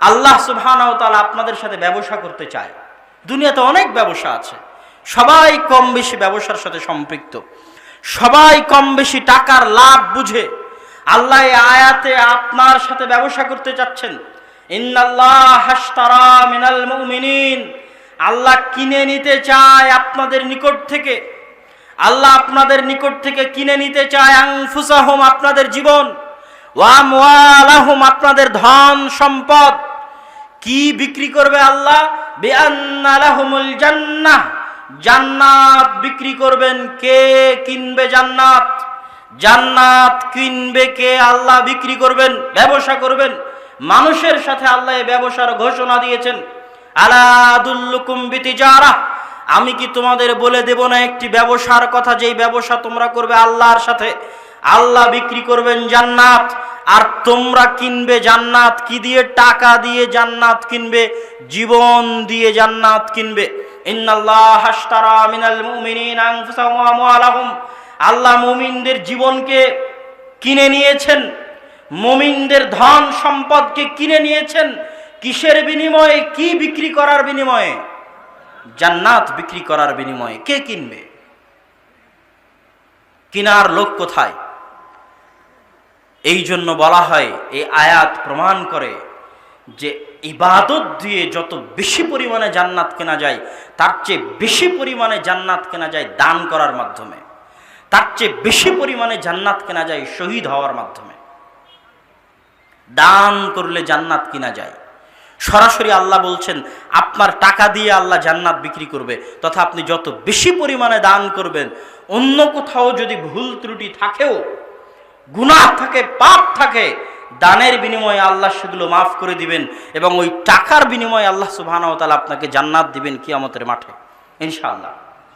আল্লাহ সুবহানাহু ওয়া তাআলা আপনাদের সাথে ব্যবসা করতে চায়। দুনিয়াতে অনেক ব্যবসা আছে, সবাই কম বেশি ব্যবসার সাথে সম্পৃক্ত, সবাই কম বেশি টাকার লাভ বুঝে। আল্লাহ এই আয়াতে আপনার সাথে ব্যবসা করতে চাচ্ছেন। ইন্নাল্লাহা আশতারা মিনাল মুমিনিন, আল্লাহ কিনে নিতে চায় আপনাদের নিকট থেকে, আল্লাহ আপনাদের নিকট থেকে কিনে নিতে চায় আনফুসাহুম, আপনাদের জীবন, ওয়া আমওয়ালাহুম, আপনাদের ধন সম্পদ। কি বিক্রি করবে আল্লাহ? বিআন্না লাহুমুল জান্নাহ, জান্নাত বিক্রি করবেন। কে কিনবে জান্নাত? জান্নাত কিনবে কে? আল্লাহ বিক্রি করবেন, ব্যবসা করবেন। মানুষের সাথে আল্লাহ এই ব্যবসার ঘোষণা দিয়েছেন। আলা আদুল্লুকুম বিতিজারাহ, আমি কি তোমাদের বলে দেব না একটি ব্যবসার কথা, যেই ব্যবসা তোমরা করবে আল্লাহর সাথে? আল্লাহ বিক্রি করবেন জান্নাত, আর তোমরা কিনবে জান্নাত। কি দিয়ে? টাকা দিয়ে জান্নাত কিনবে, জীবন দিয়ে জান্নাত কিনবে। ইন্নাল্লাহা আশতারা মিনাল মুমিনিনা আনফুসাহুম ওয়া আমওয়ালাহুম, আল্লাহ মুমিনদের জীবনকে কিনে নিয়েছেন, মুমিনদের ধন সম্পদকে কিনে নিয়েছেন। কিসের বিনিময়ে? কি বিক্রি করার বিনিময়ে? জান্নাত বিক্রি করার বিনিময়ে। কে কিনবে? কিনার লোক কোথায়? এই জন্য বলা হয়, এই আয়াত প্রমাণ করে যে ইবাদত দিয়ে যত বেশি পরিমাণে জান্নাত কেনা যায়, তার চেয়ে বেশি পরিমাণে জান্নাত কেনা যায় দান করার মাধ্যমে, তার চেয়ে বেশি পরিমাণে জান্নাত কেনা যায় শহীদ হওয়ার মাধ্যমে। দান করলে জান্নাত কিনা যায়। সরাসরি আল্লাহ বলছেন আপনার টাকা দিয়ে আল্লাহ জান্নাত বিক্রি করবে, তথা আপনি যত বেশি পরিমাণে দান করবেন, অন্য কোথাও যদি ভুল ত্রুটি থাকেও, গুনাহ থাকে, পাপ থাকে, দানের বিনিময়ে আল্লাহ সেগুলো মাফ করে দিবেন, এবং ওই টাকার বিনিময়ে আল্লাহ সুবহানাহু ওয়া তাআলা আপনাকে জান্নাত দিবেন কিয়ামতের মাঠে ইনশাআল্লাহ।